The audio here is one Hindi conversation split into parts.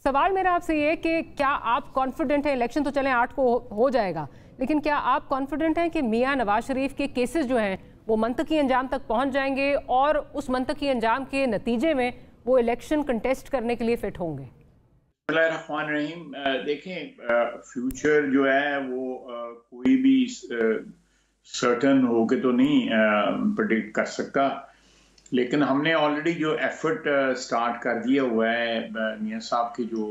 सवाल मेरा आपसे ये कि क्या आप कॉन्फिडेंट हैं, इलेक्शन तो चलें 8 को हो जाएगा, लेकिन क्या आप कॉन्फिडेंट हैं कि मियां नवाज शरीफ के केसेस जो हैं वो मंतकी अंजाम तक पहुंच जाएंगे और उस मंतकी अंजाम के नतीजे में वो इलेक्शन कंटेस्ट करने के लिए फिट होंगे? रहीम, देखें, फ्यूचर जो है वो कोई भी सर्टन होके तो नहीं प्रेडिक्ट कर सकता, लेकिन हमने ऑलरेडी जो एफर्ट स्टार्ट कर दिया हुआ है मियां साहब के जो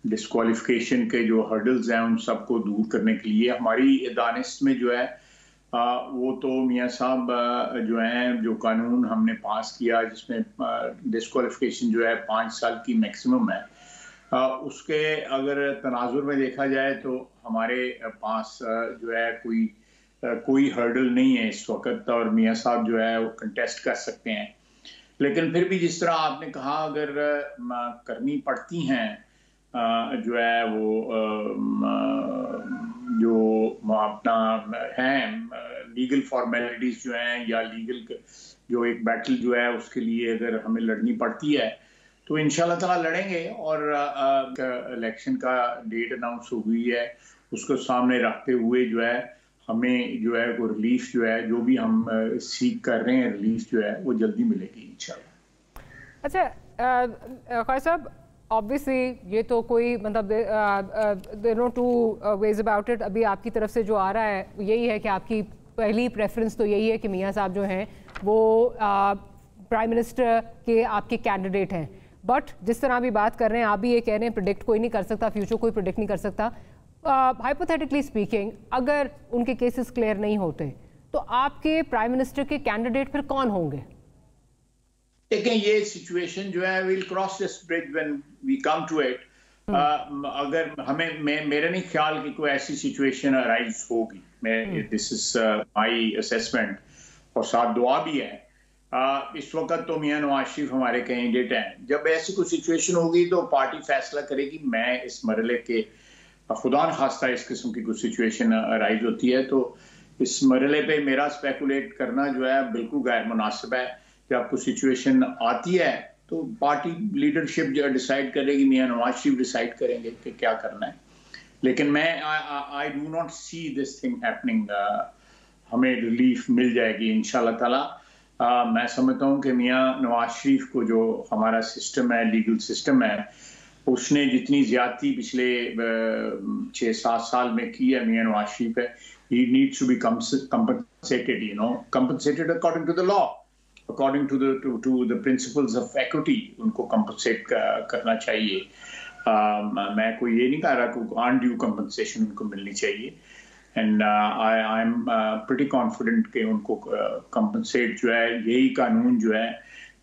डिस्क्वालिफिकेशन के जो हर्डल्स हैं उन सबको दूर करने के लिए हमारी दानिश में जो है वो तो मियां साहब जो हैं जो कानून हमने पास किया जिसमें डिस्क्वालिफिकेशन जो है 5 साल की मैक्सिमम है, उसके अगर तनाजुर में देखा जाए तो हमारे पास जो है कोई हर्डल नहीं है इस वक्त और मियां साहब जो है वो कंटेस्ट कर सकते हैं। लेकिन फिर भी जिस तरह आपने कहा अगर करनी पड़ती हैं जो है वो जो अपना है लीगल फॉर्मेलिटीज जो हैं या लीगल जो एक बैटल जो है उसके लिए अगर हमें लड़नी पड़ती है तो इंशाल्लाह ताला लड़ेंगे और इलेक्शन का डेट अनाउंस हो गई है उसको सामने रखते हुए जो है हमें जो है वो रिलीफ जो है जो भी हम सीख कर रहे हैं रिलीफ जो है वो जल्दी मिलेगी इंशाल्लाह। अच्छा ख्वाजा साहब, ऑब्वियसली ये तो कोई मतलब there no two ways about it, अभी आपकी तरफ से जो आ रहा है यही है कि आपकी पहली प्रेफरेंस तो यही है कि मियां साहब जो हैं वो प्राइम मिनिस्टर के आपके कैंडिडेट हैं, बट जिस तरह अभी बात कर रहे हैं आप भी ये कह रहे हैं प्रेडिक्ट कोई नहीं कर सकता, फ्यूचर कोई प्रेडिक्ट नहीं कर सकता। हाइपोथेटिकली स्पीकिंग अगर उनके केसेस क्लियर नहीं होते तो आपके प्राइम मिनिस्टर के कैंडिडेट फिर कौन होंगे? देखें ये सिचुएशन जो है will cross this bridge when we come to it. अगर हमें मेरा नहीं ख्याल कि कोई ऐसी सिचुएशन अराइज होगी, दिस इज माय असेसमेंट और साथ दुआ भी है। इस वक्त तो मियां नवाज शरीफ हमारे कैंडिडेट हैं, जब ऐसी कोई सिचुएशन होगी तो पार्टी फैसला करेगी। मैं इस मरहले के खुदा न खास्ता इस किस्म की कुछ सिचुएशन अराइज होती है तो इस मरहले पे मेरा स्पेकुलेट करना जो है बिल्कुल गैर मुनासिब है। जब कुछ सिचुएशन आती है तो पार्टी लीडरशिप जो डिसाइड करेगी, मियां नवाज शरीफ डिसाइड करेंगे कि क्या करना है। लेकिन मैं I do not see this thing happening. हमें रिलीफ मिल जाएगी इंशाल्लाह ताला। मैं समझता हूँ कि मियां नवाज शरीफ को जो हमारा सिस्टम है, लीगल सिस्टम है, उसने जितनी ज्यादती पिछले 6-7 साल में की है मियां नवाज शरीफ है, he needs to be compensated, you know, compensated according to the law, according to the principles of equity. उनको compensate करना चाहिए। मैं कोई ये नहीं कह रहा कि undue compensation उनको मिलनी चाहिए, and I am pretty confident कि उनको compensate जो है यही कानून जो है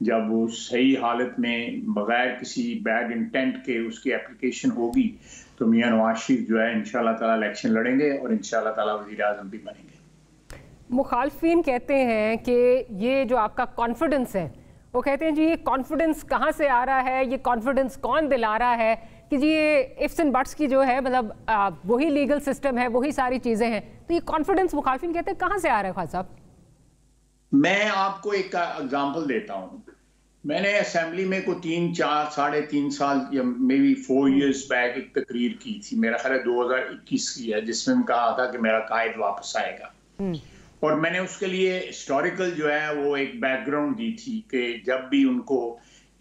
जब वो सही हालत में बगैर किसी बैड इंटेंट के उसकी एप्लीकेशन होगी तो मियां नवाज शरीफ जो है इंशाल्लाह ताला इलेक्शन लड़ेंगे और इंशाल्लाह ताला वज़ीर आज़म भी बनेंगे। मुखालफिन कहते हैं कि ये जो आपका कॉन्फिडेंस है, वो कहते हैं जी ये कॉन्फिडेंस कहाँ से आ रहा है, ये कॉन्फिडेंस कौन दिला रहा है कि जी ये इफ्स एंड बट्स की जो है मतलब वही लीगल सिस्टम है, वही सारी चीज़ें हैं, तो ये कॉन्फिडेंस मुखालफिन कहते हैं कहाँ से आ रहा है ख्वाजा साहब? मैं आपको एक एग्जांपल देता हूँ। मैंने असेंबली में को 3-4-3.5 साल या मे बी 4 इयर्स बैक एक तकरीर की थी, मेरा ख्याल है 2021 की है, जिसमें कहा था कि मेरा कायद वापस आएगा। और मैंने उसके लिए हिस्टोरिकल जो है वो एक बैकग्राउंड दी थी कि जब भी उनको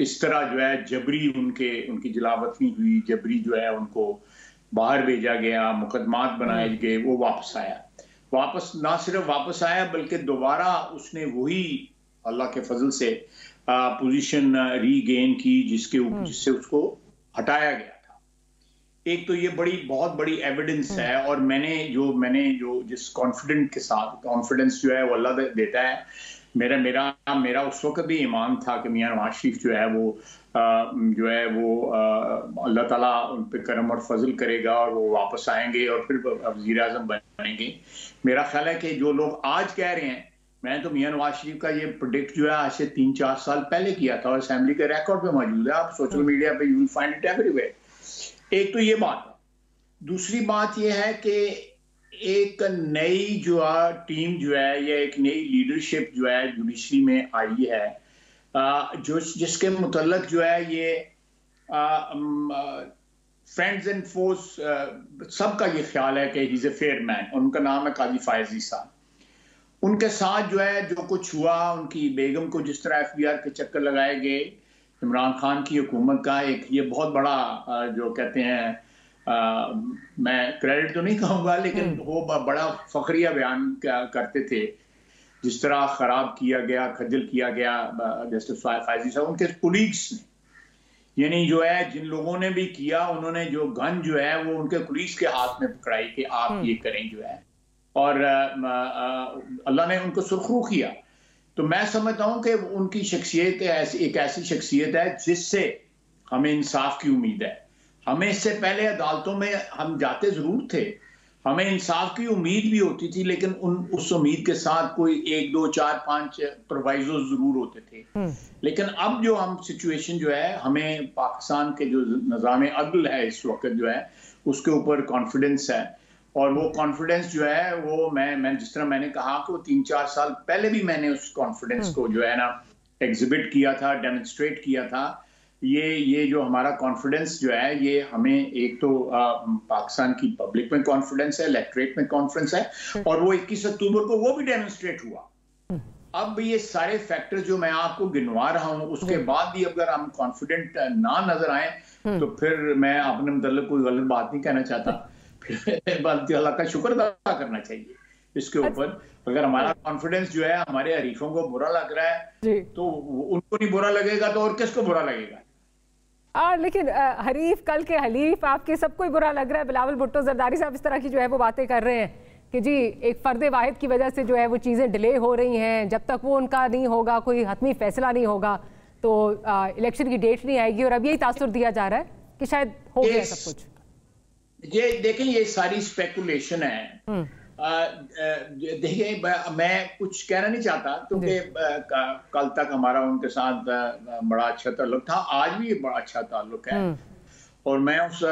इस तरह जो है जबरी उनकी जलावतनी हुई, जबरी जो है उनको बाहर भेजा गया, मुकदमात बनाए गए, वो वापस आया। वापस ना सिर्फ वापस आया बल्कि दोबारा उसने वही अल्लाह के फजल से पोजीशन रीगेन की जिससे उसको हटाया गया था। एक तो ये बहुत बड़ी एविडेंस है और मैंने जो जिस कॉन्फिडेंस के साथ, कॉन्फिडेंस जो है वो अल्लाह देता है, मेरा उस वक्त भी ईमान था कि मियां नवाज शरीफ जो है वो अल्लाह ताला उन पे करम और फजल करेगा और वो वापस आएंगे और फिर वज़ीर आज़म बनेंगे। मेरा ख्याल है कि जो लोग आज कह रहे हैं, मैं तो मियां नवाज शरीफ का ये प्रोडिक्ट जो है आज से 3-4 साल पहले किया था और असेंबली के रिकॉर्ड पे मौजूद है, आप सोशल मीडिया पे you will find it everywhere. एक तो ये बात है। दूसरी बात ये है कि एक नई जो टीम जो है या एक नई लीडरशिप जो है जुडिशरी में आई है, जो जिसके मुतल्लक जो है ये फ्रेंड्स एंड फोर्स सबका ये ख्याल है कि he is a fair man. उनका नाम है काजी फायजी साहब। उनके साथ जो है जो कुछ हुआ, उनकी बेगम को जिस तरह एफबीआर के चक्कर लगाए गए, इमरान खान की हुकूमत का एक ये बहुत बड़ा जो कहते हैं, मैं क्रेडिट तो नहीं कहूँगा लेकिन वो बड़ा फखरिया बयान करते थे, जिस तरह खराब किया गया, खज्जल किया गया जस्टिस फायजी साहब, उनके कुलीग्स ने, यानी जो है जिन लोगों ने भी किया, उन्होंने जो गन जो है वो उनके पुलिस के हाथ में पकड़ाई कि आप ये करें जो है, और अल्लाह ने उनको सुरखरू किया। तो मैं समझता हूं कि उनकी शख्सियत एक ऐसी शख्सियत है जिससे हमें इंसाफ की उम्मीद है। हमें इससे पहले अदालतों में हम जाते जरूर थे, हमें इंसाफ की उम्मीद भी होती थी, लेकिन उस उम्मीद के साथ कोई 1, 2, 4, 5 प्रोवाइजो जरूर होते थे। लेकिन अब जो हम सिचुएशन जो है, हमें पाकिस्तान के जो निज़ाम अदल है इस वक्त जो है उसके ऊपर कॉन्फिडेंस है, और वो कॉन्फिडेंस जो है वो मैं जिस तरह मैंने कहा कि वो 3-4 साल पहले भी मैंने उस कॉन्फिडेंस को जो है ना एग्जिबिट किया था, डेमोन्स्ट्रेट किया था। ये जो हमारा कॉन्फिडेंस जो है, ये हमें एक तो पाकिस्तान की पब्लिक में कॉन्फिडेंस है, इलेक्टोरेट में कॉन्फिडेंस है, और वो 21 अक्टूबर को वो भी डेमोन्स्ट्रेट हुआ। अब ये सारे फैक्टर जो मैं आपको गिनवा रहा हूं, उसके बाद भी अगर हम कॉन्फिडेंट ना नजर आए तो फिर मैं अपने मतलब कोई गलत बात नहीं कहना चाहता, फिर अल्लाह का शुक्र अदा करना चाहिए इसके ऊपर। अगर हमारा कॉन्फिडेंस जो है हमारे हरीफों को बुरा लग रहा है तो उनको नहीं बुरा लगेगा तो और किसको बुरा लगेगा। लेकिन हरीफ कल के हलीफ आपके सबको ही बुरा लग रहा है। बिलावल भुट्टो जरदारी साहब इस तरह की जो है वो बातें कर रहे हैं कि जी एक फर्द वाहिद की वजह से जो है वो चीज़ें डिले हो रही हैं, जब तक वो उनका नहीं होगा, कोई हतमी फैसला नहीं होगा तो इलेक्शन की डेट नहीं आएगी, और अब यही तासुर दिया जा रहा है कि शायद हो गया सब कुछ। ये देखें, ये सारी स्पेकुलेशन है। देखिए मैं कुछ कहना नहीं चाहता क्योंकि कल तक हमारा उनके साथ बड़ा अच्छा ताल्लुक था, आज भी बड़ा अच्छा ताल्लुक है, और मैं उस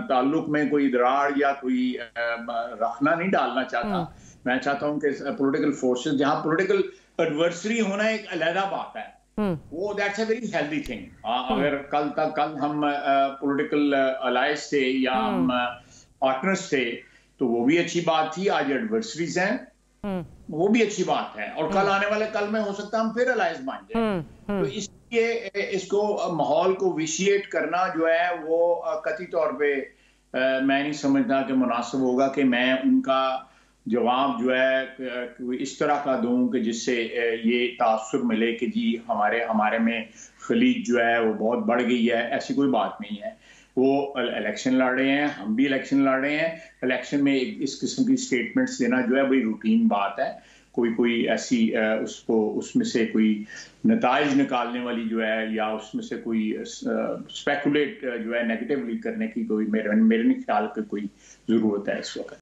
ताल्लुक में कोई दरार या कोई रखना नहीं डालना चाहता। मैं चाहता हूं कि पॉलिटिकल फोर्सेस, जहां पॉलिटिकल एडवर्सरी होना एक अलग बात है, वो that's a very healthy thing. अगर कल हम पॉलिटिकल अलायंस थे या हम पार्टनर्स थे तो वो भी अच्छी बात थी। आज एडवर्सरीज हैं, वो भी अच्छी बात है, और कल आने वाले कल में हो सकता है हम फिर अलायंस बन जाए। तो इसलिए इसको माहौल को विशिएट करना जो है वो कतई तौर पे मैं नहीं समझता कि मुनासिब होगा कि मैं उनका जवाब जो है इस तरह का दूं कि जिससे ये तासुर मिले कि जी हमारे में खलीज जो है वो बहुत बढ़ गई है। ऐसी कोई बात नहीं है। वो इलेक्शन लड़ रहे हैं, हम भी इलेक्शन लड़ रहे हैं। इलेक्शन में इस किस्म की स्टेटमेंट्स देना जो है बड़ी रूटीन बात है। कोई ऐसी उसमें से कोई नताइज निकालने वाली जो है या उसमें से कोई स्पेकुलेट जो है नेगेटिवली करने की कोई मेरे नहीं ख्याल की कोई जरूरत है इस वक्त।